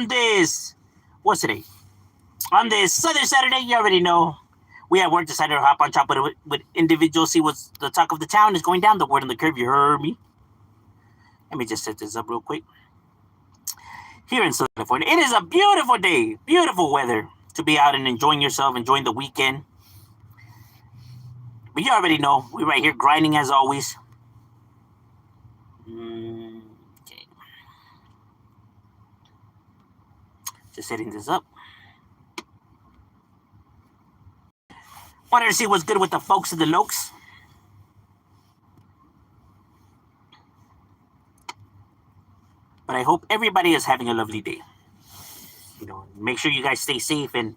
this, what's today? On this Southern Saturday, you already know. We at work decided to hop on top with individuals, see what's the talk of the town is going down. The word on the curve, you heard me. Let me just set this up real quick. Here in Southern California, it is a beautiful day, beautiful weather to be out and enjoying yourself, enjoying the weekend. But you already know, we right here grinding as always. Okay. Just setting this up. Wanted to see what's good with the folks and the lokes. But I hope everybody is having a lovely day. Make sure you guys stay safe and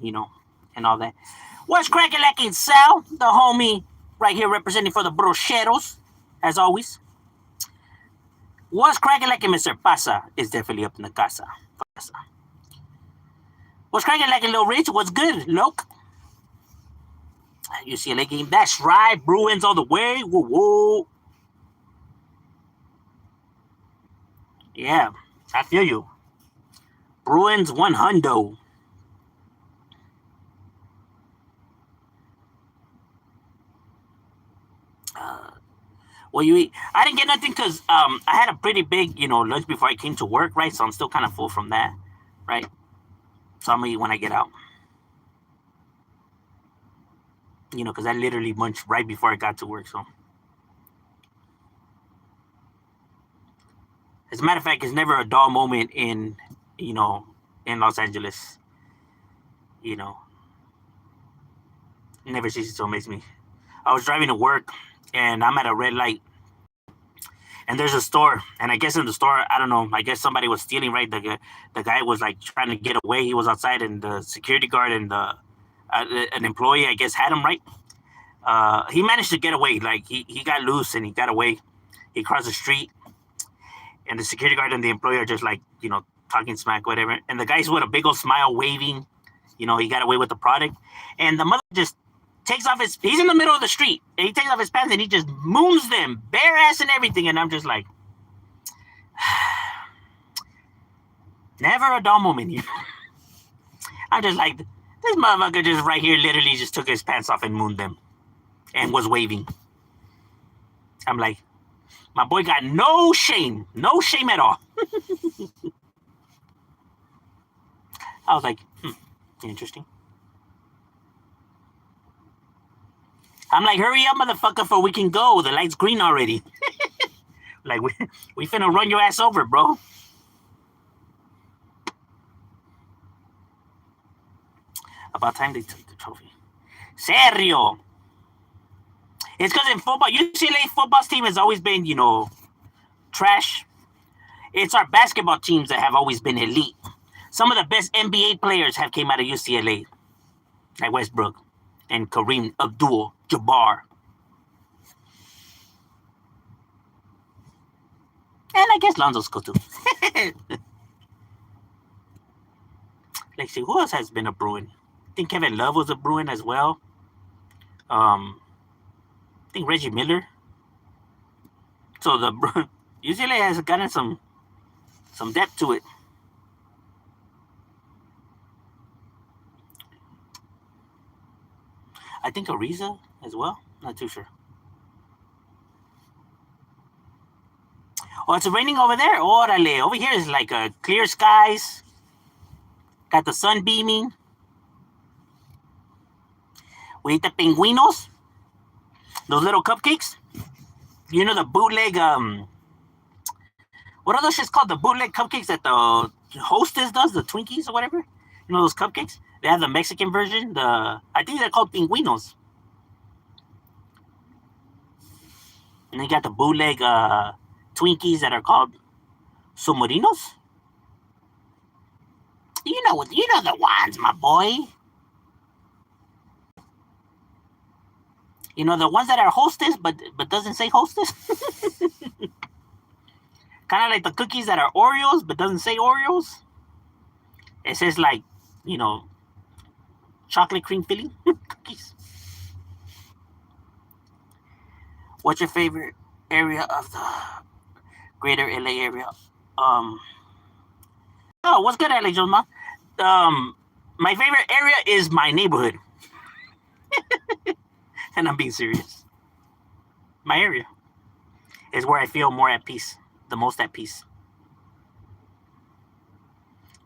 all that. What's cracking like in Sal, the homie right here representing for the brocheros, as always. What's cracking like in Mr. Pasa is definitely up in the casa. What's cracking like in Lil Rich? What's good, Loke? UCLA game. That's right. Bruins all the way. Whoa, whoa. Yeah, I feel you. Bruins 100. Well, you eat? I didn't get nothing because I had a pretty big, lunch before I came to work, right? So I'm still kind of full from that, right? So I'm gonna eat when I get out. Because I literally munched right before I got to work. So, as a matter of fact, it's never a dull moment in Los Angeles. It never ceases to amaze me. I was driving to work, and I'm at a red light, and there's a store, and I guess in the store, I don't know, I guess somebody was stealing, right? The guy was like trying to get away. He was outside, and the security guard and an employee, I guess, had him, right? He managed to get away. Like he got loose and he got away. He crossed the street, and the security guard and the employee are just like talking smack, whatever. And the guy's with a big old smile, waving. He got away with the product, and the mother just takes off his. He's in the middle of the street, and he takes off his pants and he just moons them, bare ass and everything. And I'm just like, never a dull moment here. I'm just like, this motherfucker just right here, literally just took his pants off and mooned them, and was waving. I'm like, my boy got no shame at all. I was like, interesting. I'm like, hurry up, motherfucker, for we can go. The light's green already. Like, we finna run your ass over, bro. About time they took the trophy. Serio. It's because in football, UCLA football team has always been, trash. It's our basketball teams that have always been elite. Some of the best NBA players have came out of UCLA, like Westbrook and Kareem Abdul-Jabbar. And I guess Lonzo's cool too. Let's see, who else has been a Bruin? I think Kevin Love was a Bruin as well. I think Reggie Miller. So the UCLA has gotten some depth to it. I think Ariza as well. Not too sure. Oh, it's raining over there. Orale. Over here is like clear skies. Got the sun beaming. We eat the pinguinos. Those little cupcakes. The bootleg. What are those shits called? The bootleg cupcakes that the hostess does, the Twinkies or whatever. Those cupcakes. They have the Mexican version. I think they're called pinguinos. And they got the bootleg Twinkies that are called submarinos. You know the ones, my boy. The ones that are hostess, but doesn't say hostess. Kind of like the cookies that are Oreos, but doesn't say Oreos. It says like, chocolate cream filling cookies. What's your favorite area of the greater LA area? Oh, what's good, Alex Jones, my favorite area is my neighborhood, and I'm being serious. My area is where I feel more at peace, the most at peace.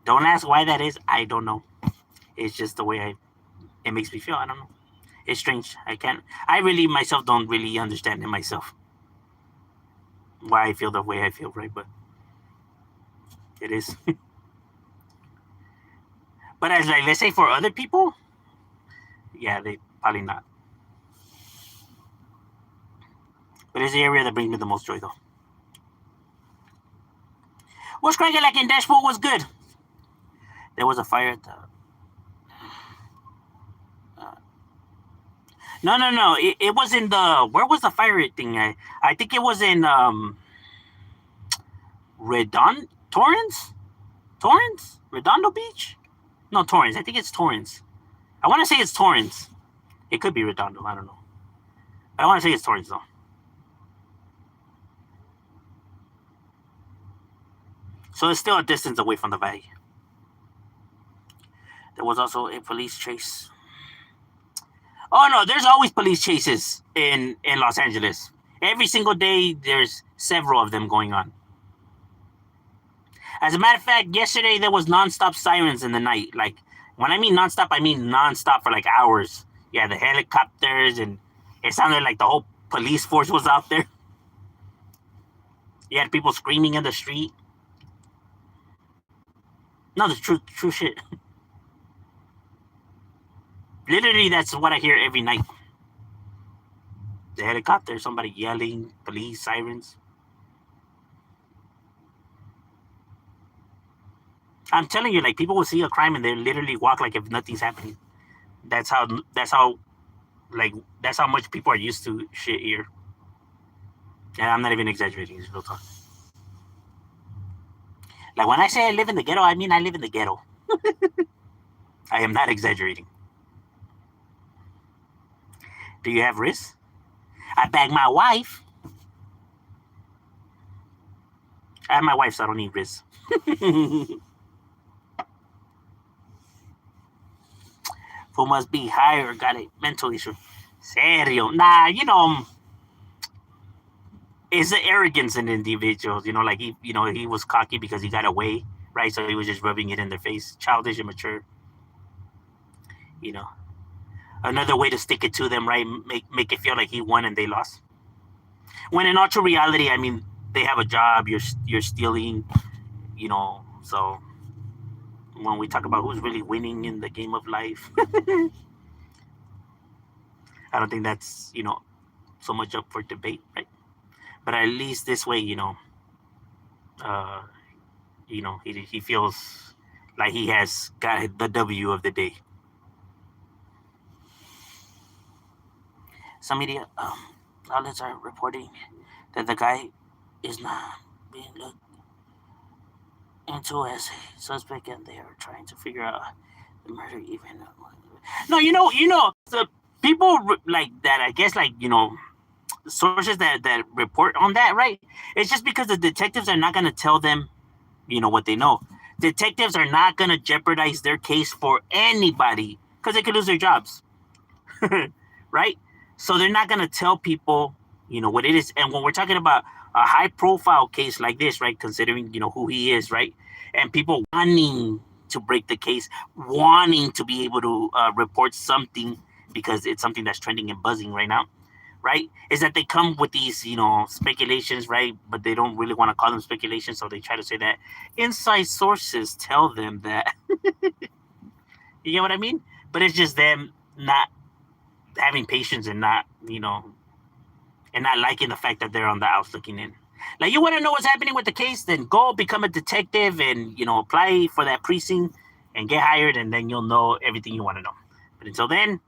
Don't ask why that is. I don't know. It's just the way it makes me feel. I don't know. It's strange. I can't. I really myself don't really understand it myself. Why I feel the way I feel, right? But it is. But as like let's say for other people, yeah, they probably not. But it's the area that brings me the most joy, though. What's cracking like in Dashboard was good. There was a fire at the. No, no, no. It was in the. Where was the fire thing? I think it was in Redon Torrance, Torrance, Redondo Beach. No, Torrance. I think it's Torrance. I want to say it's Torrance. It could be Redondo. I don't know. I want to say it's Torrance though. So it's still a distance away from the valley. There was also a police chase. Oh no, there's always police chases in Los Angeles. Every single day, there's several of them going on. As a matter of fact, yesterday there was nonstop sirens in the night. Like when I mean nonstop, I mean nonstop for like hours. Yeah, the helicopters and it sounded like the whole police force was out there. You had people screaming in the street. No, the true shit. Literally, that's what I hear every night. The helicopter, somebody yelling, police sirens. I'm telling you, like people will see a crime and they literally walk like if nothing's happening. That's how. That's how. Like that's how much people are used to shit here. And I'm not even exaggerating. It's real talk. Like when I say I live in the ghetto, I mean I live in the ghetto. I am not exaggerating. Do you have wrists? I bag my wife. I have my wife, so I don't need wrists. Who must be high or got a mental issue? Serio. Nah, it's the arrogance in individuals. Like he was cocky because he got away, right? So he was just rubbing it in their face. Childish, immature. You know, another way to stick it to them, right? Make it feel like he won and they lost. When in actual reality, I mean, they have a job. You're stealing. So when we talk about who's really winning in the game of life, I don't think that's so much up for debate, right? But at least this way, uh, he feels like he has got the W of the day. Some media outlets are reporting that the guy is not being looked into as a suspect, and they are trying to figure out the murder. Even no, the people like that. I guess sources that report on that, right? It's just because the detectives are not going to tell them, what they know. Detectives are not going to jeopardize their case for anybody because they could lose their jobs, right? So they're not going to tell people, what it is. And when we're talking about a high profile case like this, right, considering, who he is, right, and people wanting to break the case, wanting to be able to report something because it's something that's trending and buzzing right now, right, is that they come with these, speculations, right, but they don't really want to call them speculations, so they try to say that inside sources tell them that. You get what I mean? But it's just them not having patience and not, and not liking the fact that they're on the outs looking in. Like, you want to know what's happening with the case? Then go become a detective and, apply for that precinct and get hired, and then you'll know everything you want to know. But until then,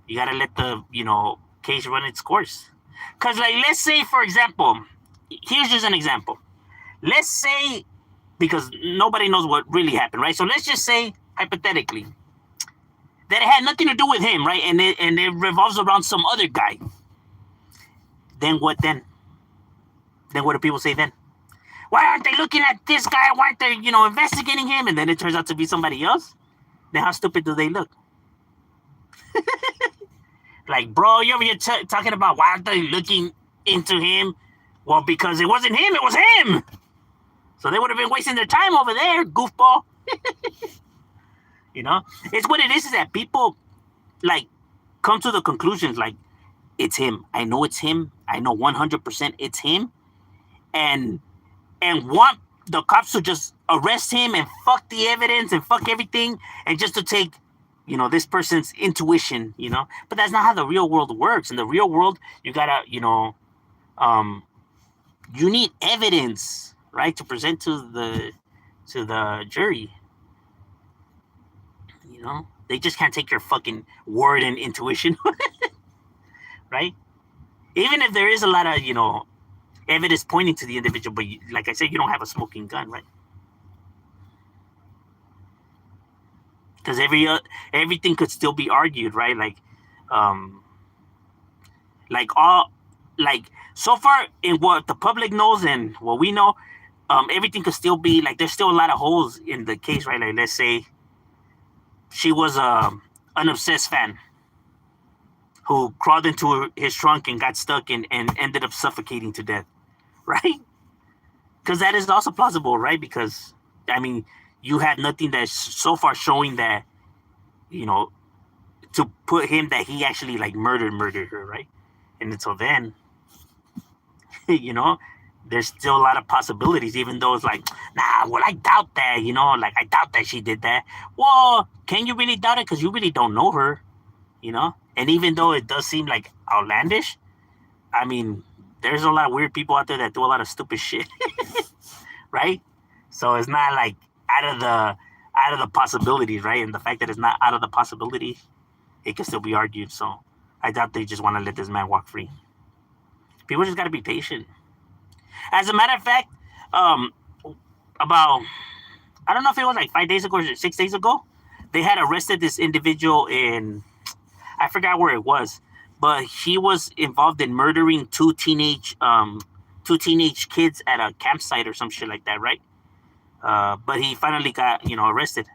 you got to let the, case run its course. Because, let's say, for example, here's just an example. Let's say, because nobody knows what really happened, right? So let's just say, hypothetically, that it had nothing to do with him, right? And it revolves around some other guy. Then what then? Then what do people say then? Why aren't they looking at this guy? Why aren't they, investigating him? And then it turns out to be somebody else. Then how stupid do they look? Like, bro, you over here talking about why aren't they looking into him? Well, because it wasn't him, it was him. So they would have been wasting their time over there, goofball. It's what it is that people, like, come to the conclusions, like, it's him. I know it's him. I know 100% it's him. And want the cops to just arrest him and fuck the evidence and fuck everything and just to take, this person's intuition, But that's not how the real world works. In the real world, you gotta, you need evidence, right, to present to the jury. They just can't take your fucking word and intuition, right? Even if there is a lot of, evidence pointing to the individual, but like I said, you don't have a smoking gun, right? Because everything could still be argued, right? So far in what the public knows and what we know, everything could still be like there's still a lot of holes in the case, right? Like, let's say she was an obsessed fan who crawled into his trunk and got stuck and ended up suffocating to death, right? Because that is also plausible, right? Because, I mean, you have nothing that's so far showing that, to put him that he actually, like, murdered her, right? And until then, there's still a lot of possibilities, even though it's like, nah, well, I doubt that, like, I doubt that she did that. Well, can you really doubt it? Because you really don't know her, And even though it does seem like outlandish, I mean, there's a lot of weird people out there that do a lot of stupid shit, right? So it's not like out of the possibilities, right? And the fact that it's not out of the possibility, it can still be argued. So I doubt they just want to let this man walk free. People just got to be patient. As a matter of fact, about, I don't know if it was like 5 days ago or 6 days ago, they had arrested this individual in, I forgot where it was, but he was involved in murdering two teenage kids at a campsite or some shit like that, right? But he finally got, arrested.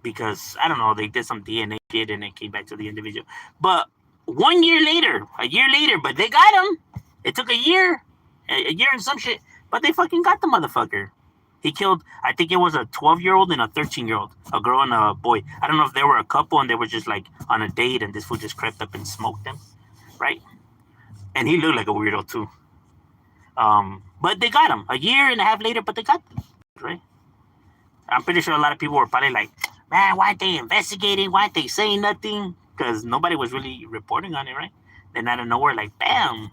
Because, I don't know, they did some DNA shit and it came back to the individual. But a year later, but they got him. It took a year and some shit, but they fucking got the motherfucker. He killed, I think it was a 12-year-old and a 13-year-old, a girl and a boy. I don't know if they were a couple and they were just like on a date and this fool just crept up and smoked them, right? And he looked like a weirdo too. But they got him a year and a half later, but they got him, right? I'm pretty sure a lot of people were probably like, man, why aren't they investigating? Why aren't they saying nothing? Because nobody was really reporting on it, right? Then out of nowhere, like, bam.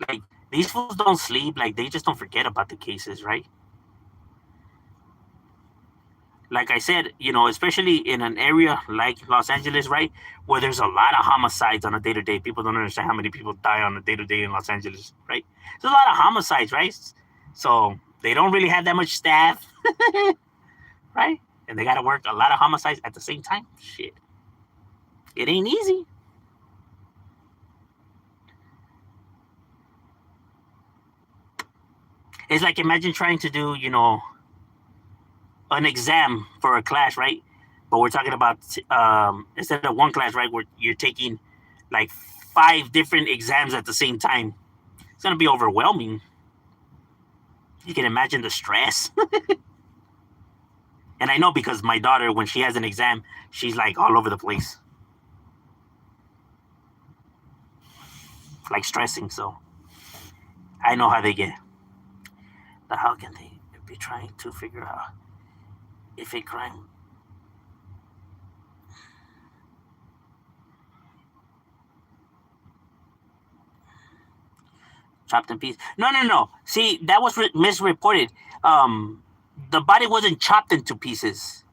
Like, these fools don't sleep. Like, they just don't forget about the cases, right? Like I said, especially in an area like Los Angeles, right, where there's a lot of homicides on a day-to-day. People don't understand how many people die on a day-to-day in Los Angeles, right? There's a lot of homicides, right? So they don't really have that much staff, right? And they got to work a lot of homicides at the same time. Shit. It ain't easy. It's like, imagine trying to do, an exam for a class, right? But we're talking about instead of one class, right, where you're taking like 5 different exams at the same time. It's gonna be overwhelming. You can imagine the stress. And I know because my daughter, when she has an exam, she's like all over the place, like stressing. So I know how they get. But how can they be trying to figure out if a crime chopped in pieces? No. See, that was misreported. The body wasn't chopped into pieces.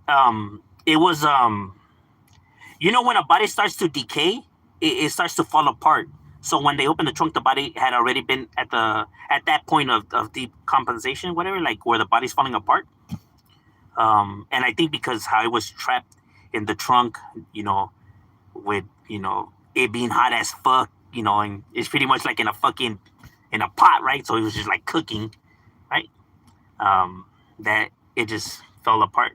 It was when a body starts to decay, it starts to fall apart. So when they opened the trunk, the body had already been at that point of decompensation, whatever, like where the body's falling apart. And I think because how it was trapped in the trunk, with it being hot as fuck, and it's pretty much like in in a pot, right? So it was just like cooking, right? That it just fell apart.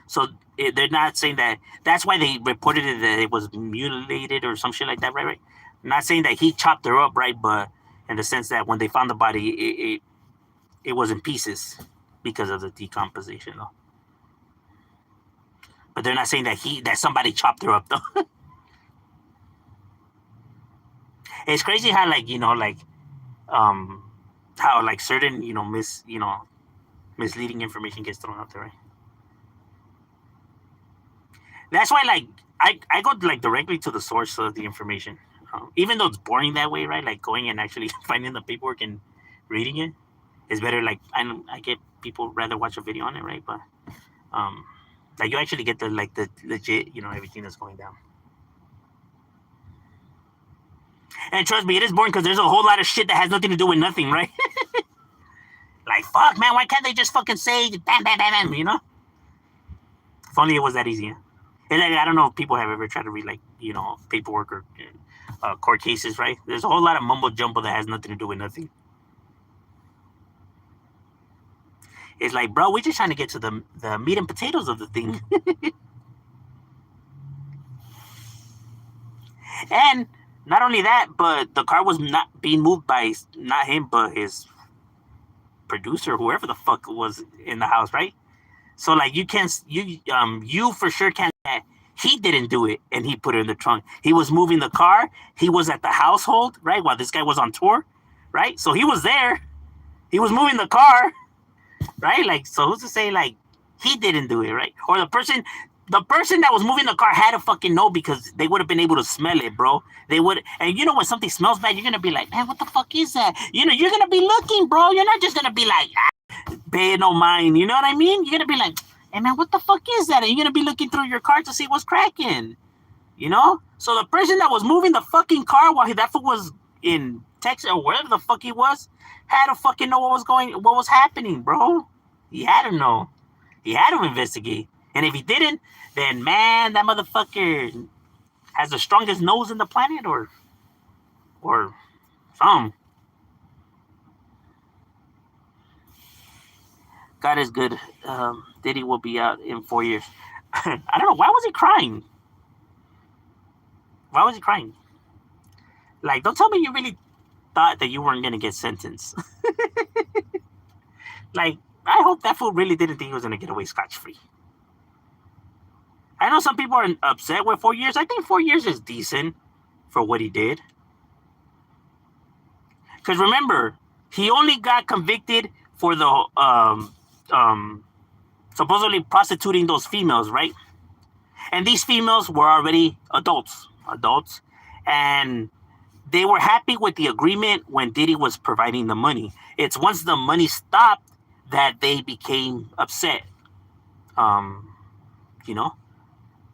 So they're not saying that. That's why they reported it that it was mutilated or some shit like that, right? Not saying that he chopped her up, right? But in the sense that when they found the body, it was in pieces because of the decomposition, though. But they're not saying that somebody chopped her up, though. It's crazy how um how like certain misleading information gets thrown out there, right? That's why I go like directly to the source of the information, even though it's boring that way, right? Like going and actually finding the paperwork and reading it is better. Like I get people rather watch a video on it, right? But um, like you actually get the legit, everything that's going down. And trust me, it is boring because there's a whole lot of shit that has nothing to do with nothing, right? Like fuck, man, why can't they just fucking say bam, bam, bam, bam? If only it was that easy. And I don't know if people have ever tried to read paperwork or court cases, right? There's a whole lot of mumbo jumbo that has nothing to do with nothing. It's like, bro, we're just trying to get to the meat and potatoes of the thing. And not only that, but the car was not being moved by not him, but his producer, whoever the fuck was in the house, right? So like you for sure can't. He didn't do it, and he put it in the trunk. He was moving the car. He was at the household, right, while this guy was on tour, right? So he was there. He was moving the car, right? Like, so who's to say like he didn't do it, right? Or the person that was moving the car had to fucking know because they would have been able to smell it, bro. They would, and when something smells bad, you're gonna be like, man, what the fuck is that? You're gonna be looking, bro. You're not just gonna be like, pay no mind. You know what I mean? You're gonna be like, hey man, what the fuck is that? And you're gonna be looking through your car to see what's cracking. So the person that was moving the fucking car while that fool was in Texas or wherever the fuck he was had to fucking know what was happening, bro. He had to know. He had to investigate. And if he didn't, then man, that motherfucker has the strongest nose in the planet, or some. God is good. Diddy will be out in 4 years. I don't know. Why was he crying? Why was he crying? Like, don't tell me you really thought that you weren't going to get sentenced. Like, I hope that fool really didn't think he was going to get away scotch-free. I know some people are upset with 4 years. I think 4 years is decent for what he did. Because remember, he only got convicted for the supposedly prostituting those females, right? And these females were already adults, and they were happy with the agreement when Diddy was providing the money. It's once the money stopped that they became upset.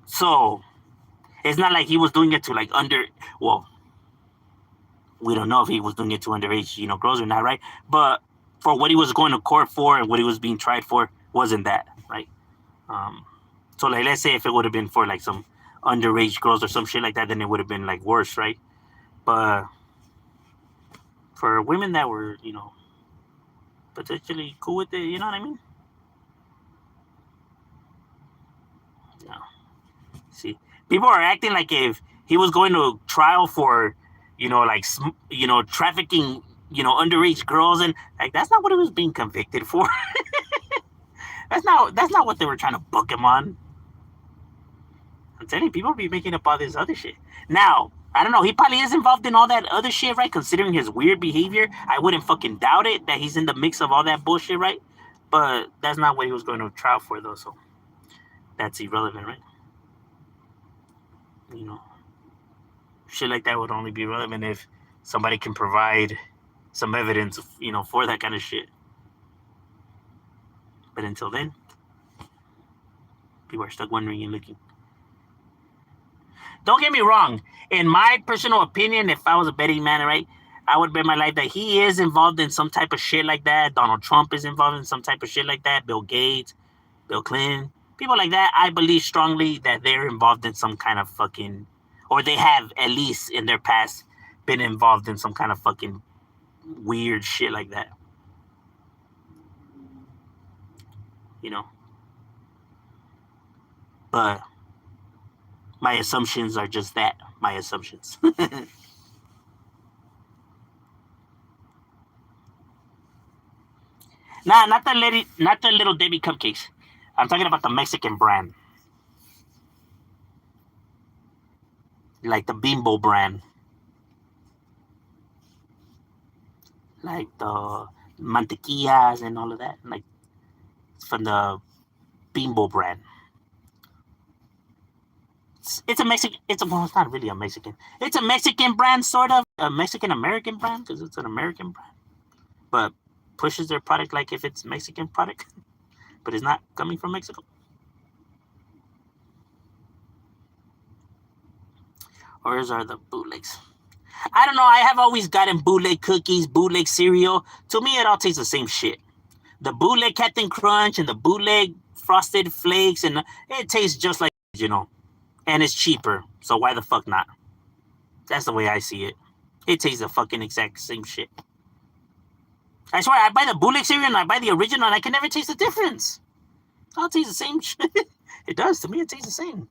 So it's not like he was doing it to we don't know if he was doing it to underage, girls or not, right? But for what he was going to court for and what he was being tried for wasn't that, right? So like, let's say if it would have been for like some underage girls or some shit like that, then it would have been like worse, right? But for women that were, potentially cool with it, you know what I mean? Yeah. See, people are acting like if he was going to trial for, trafficking, underage girls, and like that's not what he was being convicted for. That's not what they were trying to book him on. I'm telling you, people be making up all this other shit. Now, I don't know, he probably is involved in all that other shit, right? Considering his weird behavior, I wouldn't fucking doubt it that he's in the mix of all that bullshit, right? But that's not what he was going to trial for, though, so that's irrelevant, right? Shit like that would only be relevant if somebody can provide some evidence, for that kind of shit. But until then, people are stuck wondering and looking. Don't get me wrong. In my personal opinion, if I was a betting man, right, I would bet my life that he is involved in some type of shit like that. Donald Trump is involved in some type of shit like that. Bill Gates, Bill Clinton, people like that. I believe strongly that they're involved in some kind of fucking, or they have at least in their past been involved in some kind of fucking weird shit like that. You know, but my assumptions are just that, my assumptions. Nah, not the little Debbie cupcakes. I'm talking about the Mexican brand, like the Bimbo brand, like the mantequillas and all of that, like from the Bimbo brand. It's a Mexican. Well, it's not really a Mexican. It's a Mexican brand, sort of a Mexican American brand because it's an American brand, but pushes their product like if it's Mexican product, but it's not coming from Mexico. Or are the bootlegs? I don't know. I have always gotten bootleg cookies, bootleg cereal. To me, it all tastes the same shit. The bootleg Captain Crunch and the bootleg Frosted Flakes, and it tastes just like, and it's cheaper. So why the fuck not? That's the way I see it. It tastes the fucking exact same shit. I swear, I buy the bootleg cereal and I buy the original, and I can never taste the difference. I'll taste the same shit. It does to me. It tastes the same.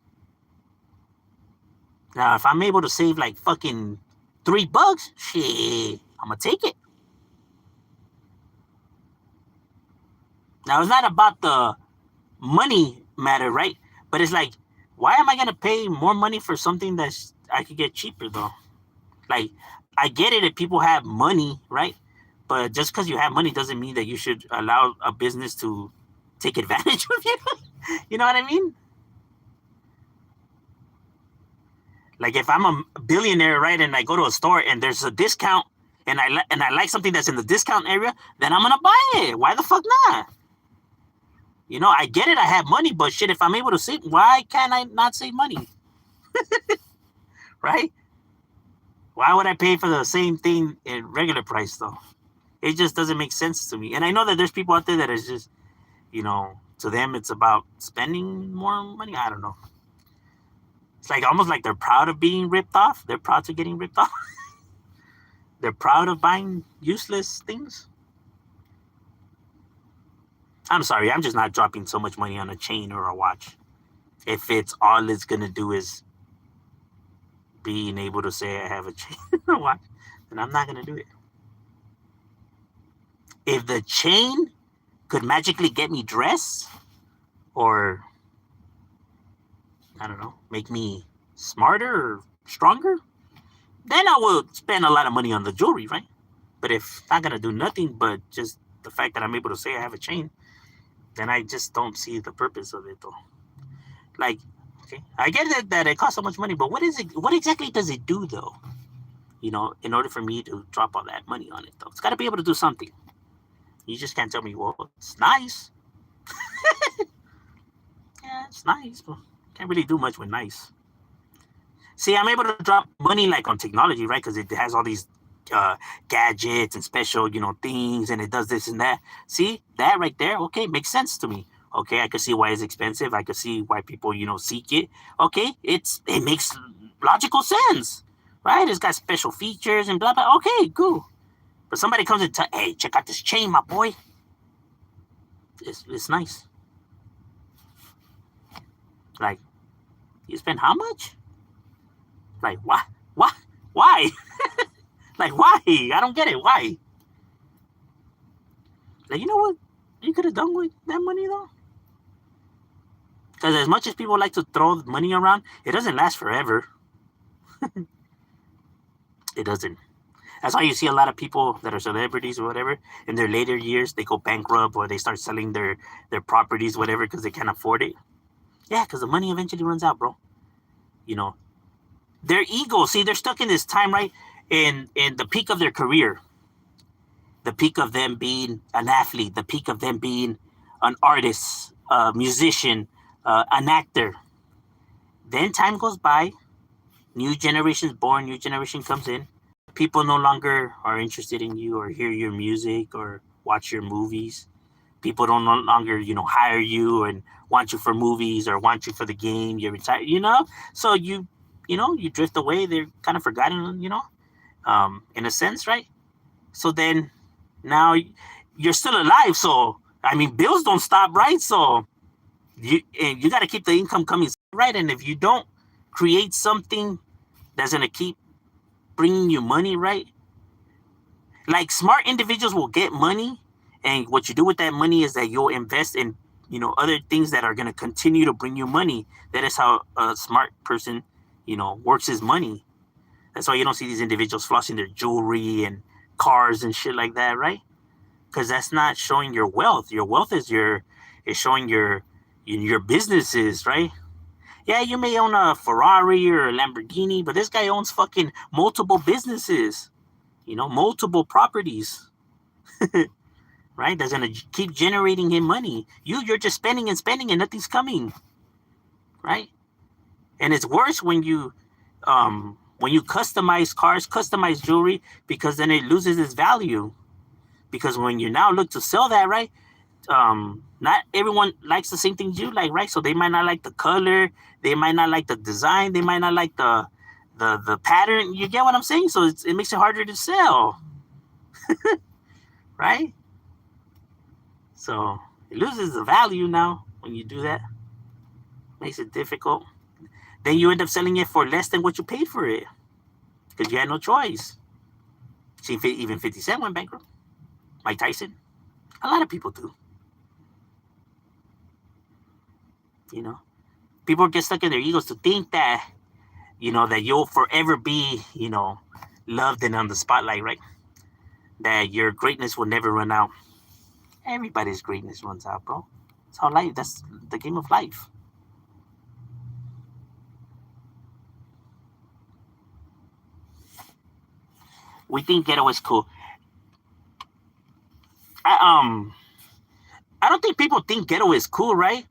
Now, if I'm able to save like fucking $3, shit, I'm gonna take it. Now, it's not about the money matter, right? But it's like, why am I gonna pay more money for something that I could get cheaper though? Like, I get it if people have money, right? But just because you have money doesn't mean that you should allow a business to take advantage of you. You know what I mean? Like if I'm a billionaire, right, and I go to a store and there's a discount, and I like something that's in the discount area, then I'm gonna buy it. Why the fuck not? I get it. I have money, but shit, if I'm able to save, why can't I not save money? Right? Why would I pay for the same thing in regular price though? It just doesn't make sense to me. And I know that there's people out there that is just, to them it's about spending more money. I don't know. It's like almost like they're proud of being ripped off. They're proud of getting ripped off. They're proud of buying useless things. I'm sorry, I'm just not dropping so much money on a chain or a watch. If it's all it's gonna do is being able to say I have a chain or a watch, then I'm not gonna do it. If the chain could magically get me dressed, or I don't know, make me smarter or stronger, then I will spend a lot of money on the jewelry, right? But if it's not gonna do nothing but just the fact that I'm able to say I have a chain, then I just don't see the purpose of it though. Like, okay, I get that it costs so much money, but what is it? What exactly does it do though? In order for me to drop all that money on it though, it's got to be able to do something. You just can't tell me, well, it's nice. Yeah, it's nice, but can't really do much with nice. See, I'm able to drop money like on technology, right? Because it has all these gadgets and special, things, and it does this and that. See that right there? Okay, makes sense to me. Okay, I could see why it's expensive. I could see why people, seek it. Okay, it makes logical sense, right? It's got special features and blah blah. Okay, cool. But somebody comes and hey, check out this chain, my boy. It's nice. Like, you spend how much? Like, why? Why? Like, why? I don't get it. Why? Like, you know what you could have done with that money, though? Because as much as people like to throw money around, it doesn't last forever. It doesn't. That's why you see a lot of people that are celebrities or whatever, in their later years, they go bankrupt or they start selling their properties, whatever, because they can't afford it. Yeah, because the money eventually runs out, bro. Their ego, see, they're stuck in this time, right? In the peak of their career, the peak of them being an athlete, the peak of them being an artist, a musician, an actor. Then time goes by, new generation's born, new generation comes in. People no longer are interested in you or hear your music or watch your movies. People don't no longer, hire you and want you for movies or want you for the game. You're retired, So you drift away. They're kind of forgotten, in a sense, right? So then now you're still alive. So I mean, bills don't stop, right? So you got to keep the income coming, right? And if you don't create something that's gonna keep bringing you money, right? Like smart individuals will get money, and what you do with that money is that you'll invest in other things that are gonna continue to bring you money. That is how a smart person works his money. That's why you don't see these individuals flossing their jewelry and cars and shit like that, right? Because that's not showing your wealth. Your wealth is showing your businesses, right? Yeah, you may own a Ferrari or a Lamborghini, but this guy owns fucking multiple businesses, multiple properties, right? That's gonna keep generating him money. You're just spending and spending and nothing's coming, right? And it's worse when you customize cars, customize jewelry, because then it loses its value. Because when you now look to sell that, right? Not everyone likes the same things you like, right? So they might not like the color, they might not like the design, they might not like the pattern. You get what I'm saying? So it makes it harder to sell, right? So it loses the value now when you do that. Makes it difficult. Then you end up selling it for less than what you paid for it because you had no choice. See, even 50 Cent went bankrupt. Mike Tyson. A lot of people do. People get stuck in their egos to think that that you'll forever be loved and on the spotlight, right? That your greatness will never run out. Everybody's greatness runs out, bro. It's how life. That's the game of life. We think ghetto is cool. I, I don't think people think ghetto is cool, right?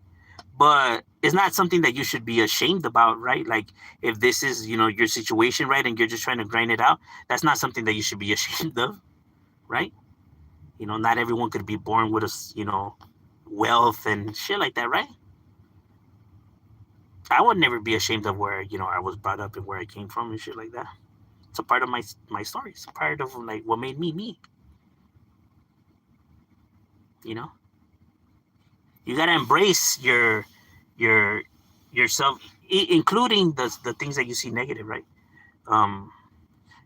But it's not something that you should be ashamed about, right? Like if this is your situation, right, and you're just trying to grind it out, that's not something that you should be ashamed of, right? Not everyone could be born with wealth and shit like that, right? I would never be ashamed of where I was brought up and where I came from and shit like that. It's a part of my story. It's a part of like what made me me. You know, you gotta embrace your yourself, including the things that you see negative, right? Um,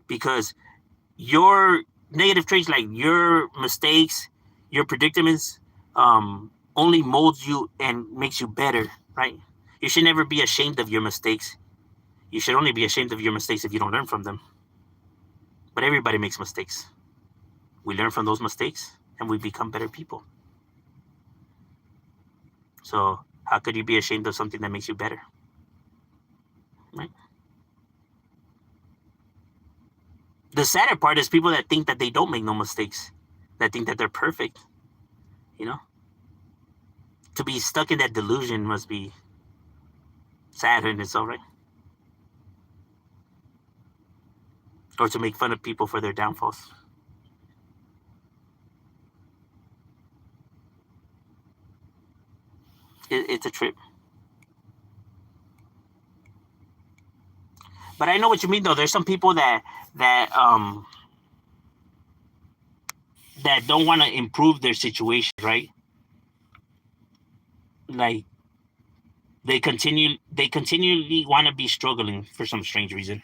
because your negative traits, like your mistakes, your predicaments, only molds you and makes you better, right? You should never be ashamed of your mistakes. You should only be ashamed of your mistakes if you don't learn from them. But everybody makes mistakes. We learn from those mistakes and we become better people. So how could you be ashamed of something that makes you better? Right? The sadder part is people that think that they don't make no mistakes, that think that they're perfect. You know, to be stuck in that delusion must be sad in itself, right? Or to make fun of people for their downfalls. It's a trip. But I know what you mean, though. There's some people that don't want to improve their situation, right? Like they continually want to be struggling for some strange reason.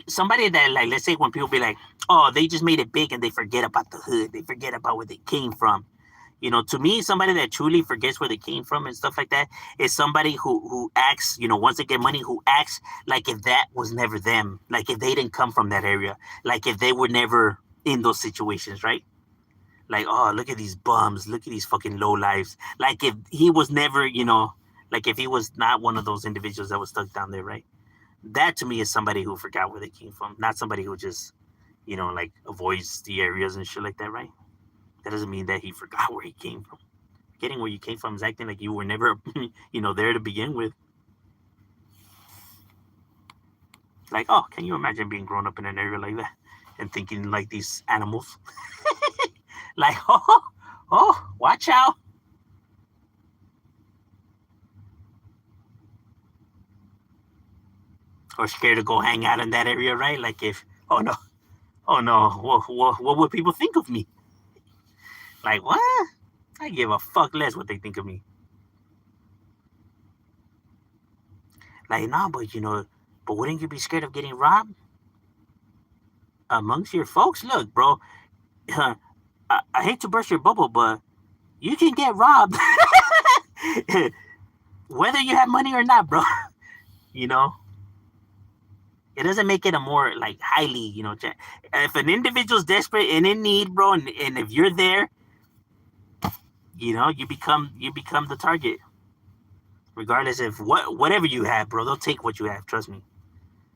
Somebody that, like, let's say when people be like, oh, they just made it big and they forget about the hood, they forget about where they came from. To me, somebody that truly forgets where they came from and stuff like that is somebody who acts, once they get money, who acts like if that was never them, like if they didn't come from that area, like if they were never in those situations, right? Like, oh, look at these bums, look at these fucking low lives. Like if he was never, like if he was not one of those individuals that was stuck down there, right? That to me is somebody who forgot where they came from, not somebody who just, like avoids the areas and shit like that, right? That doesn't mean that he forgot where he came from. Getting where you came from is acting like you were never, there to begin with. Like, oh, can you imagine being grown up in an area like that and thinking like these animals. Like, watch out. Or scared to go hang out in that area, right? Like if, oh no, what would people think of me? Like, what? I give a fuck less what they think of me. Like, no, but but wouldn't you be scared of getting robbed amongst your folks? Look, bro, I hate to burst your bubble, but you can get robbed whether you have money or not, bro. you know, it doesn't make it a more like highly, if an individual's desperate and in need, bro, and if you're there, you become the target. Regardless of whatever you have, bro, they'll take what you have. Trust me.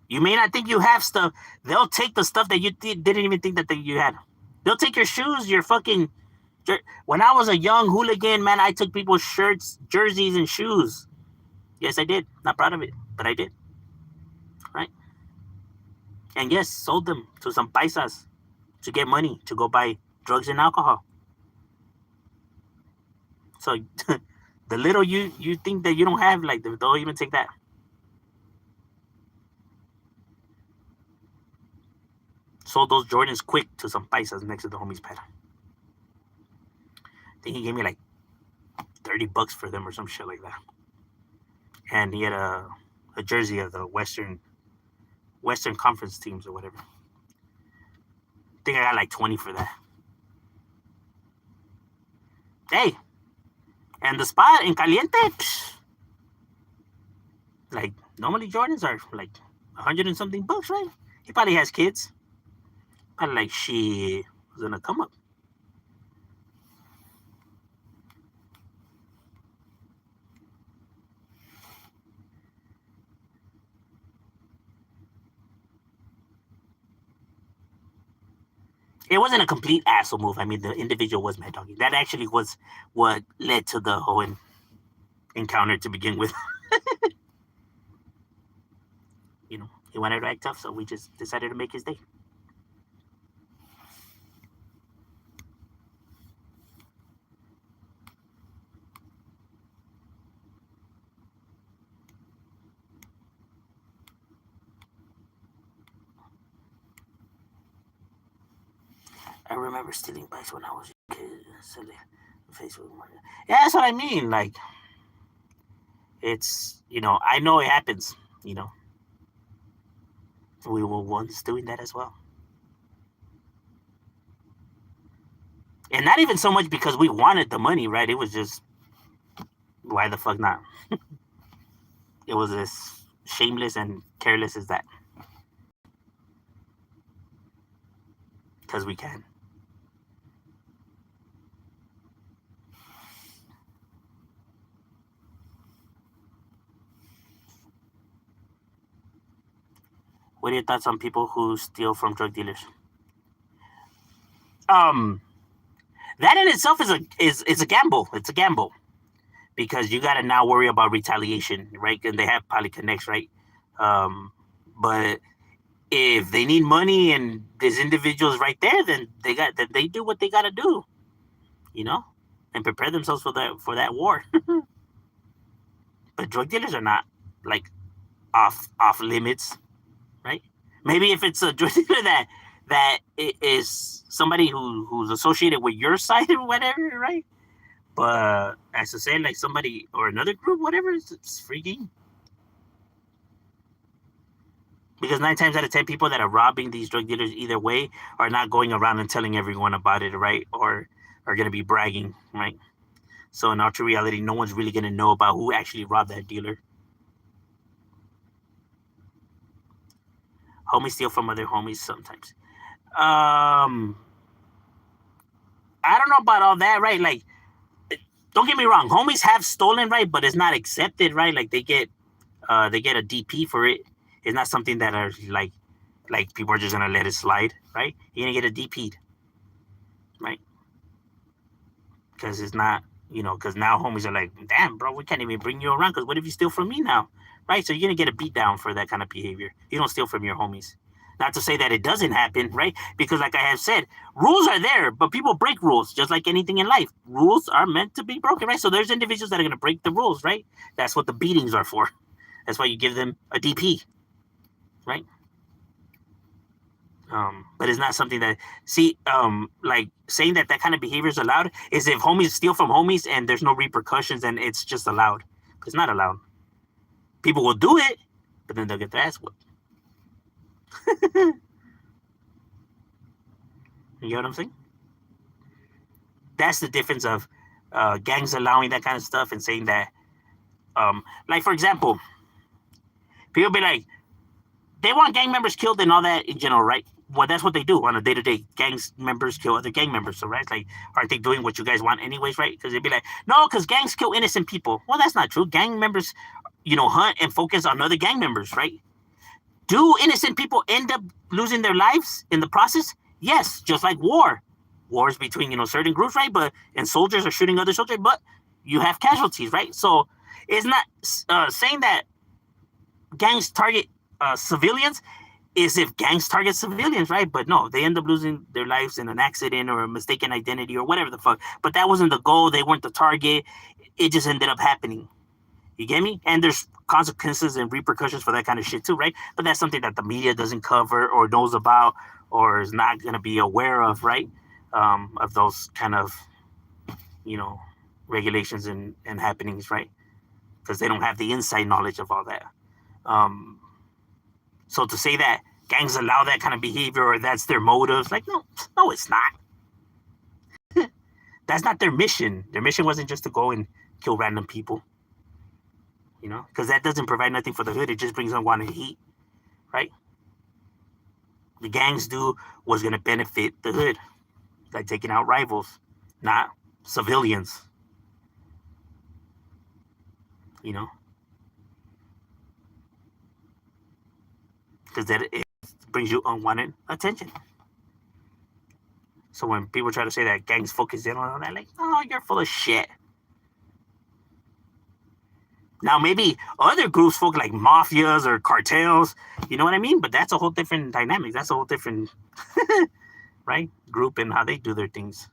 You may not think you have stuff. They'll take the stuff that you didn't even think that you had. They'll take your shoes, your fucking. When I was a young hooligan, man, I took people's shirts, jerseys, and shoes. Yes, I did. Not proud of it, but I did. Right? And yes, sold them to some paisas to get money to go buy drugs and alcohol. So the little you think that you don't have, like, they'll even take that. Sold those Jordans quick to some paisas next to the homie's pad. I think he gave me like $30 for them or some shit like that. And he had a jersey of the Western Conference teams or whatever. I think I got like 20 for that. Hey, and the spot in Caliente, like, normally Jordans are like 100 and something bucks, right? He probably has kids. Probably like, shit, was gonna come up. It wasn't a complete asshole move. I mean, the individual was mad dogging. That actually was what led to the whole encounter to begin with. He wanted to act tough, so we just decided to make his day. I remember stealing bikes when I was a kid. Facebook. Yeah, that's what I mean. Like, it's, I know it happens. We were once doing that as well. And not even so much because we wanted the money, right? It was just, why the fuck not? It was as shameless and careless as that. Because we can. What are your thoughts on people who steal from drug dealers? That in itself is a gamble. It's a gamble because you got to now worry about retaliation, right? And they have polyconnects, right? But if they need money and there's individuals right there, then they do what they got to do, and prepare themselves for that war. But drug dealers are not like off limits, right? Maybe if it's a drug dealer that is somebody who's associated with your side or whatever, right? But as to say, like, somebody or another group, whatever, it's free game. Because 9 times out of 10, people that are robbing these drug dealers either way are not going around and telling everyone about it, right? Or are going to be bragging, right? So in actual reality, no one's really going to know about who actually robbed that dealer. Homies steal from other homies sometimes. I don't know about all that, right? Like, don't get me wrong, homies have stolen, right? But it's not accepted, right? Like, they get a DP for it. It's not something that are like people are just gonna let it slide, right? You're gonna get a DP'd, right? Because it's not, because now homies are like, damn, bro, we can't even bring you around. Because what if you steal from me now, right? So you're gonna get a beat down for that kind of behavior. You don't steal from your homies. Not to say that it doesn't happen, right? Because like I have said, rules are there, but people break rules just like anything in life. Rules are meant to be broken, right? So there's individuals that are going to break the rules, right? That's what the beatings are for. That's why you give them a DP, right? But it's not something that like saying that that kind of behavior is allowed is if homies steal from homies and there's no repercussions and it's just allowed. It's not allowed. People will do it, but then they'll get their ass whipped. You get what I'm saying? That's the difference of gangs allowing that kind of stuff and saying that, like for example, people be like, they want gang members killed and all that in general, right? Well, that's what they do on a day-to-day. Gangs members kill other gang members, so right? It's like, aren't they doing what you guys want anyways, right? Because they'd be like, no, because gangs kill innocent people. Well, that's not true. Gang members, hunt and focus on other gang members, right? Do innocent people end up losing their lives in the process? Yes, just like war. Wars between, certain groups, right? And soldiers are shooting other soldiers, but you have casualties, right? So it's not saying that gangs target civilians is if gangs target civilians, right? But no, they end up losing their lives in an accident or a mistaken identity or whatever the fuck. But that wasn't the goal. They weren't the target. It just ended up happening. You get me? And there's consequences and repercussions for that kind of shit too, right? But that's something that the media doesn't cover or knows about or is not going to be aware of, right? Of those kind of, regulations and happenings, right? Because they don't have the inside knowledge of all that. So to say that gangs allow that kind of behavior or that's their motives, like, no, it's not. That's not their mission. Their mission wasn't just to go and kill random people, because that doesn't provide nothing for the hood. It just brings unwanted heat, right? The gangs do what's going to benefit the hood, like taking out rivals, not civilians, because that it brings you unwanted attention. So when people try to say that gangs focus in on that, like, oh, you're full of shit. Now, maybe other groups focus like mafias or cartels, you know what I mean? But that's a whole different dynamic. That's a whole different, right, group and how they do their things.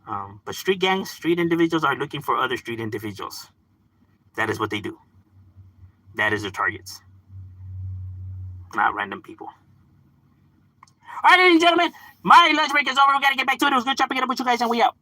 But street gangs, street individuals are looking for other street individuals. That is what they do. That is their targets. Not random people. All right, ladies and gentlemen, my lunch break is over. We got to get back to it. It was good chopping it up with you guys, and we out.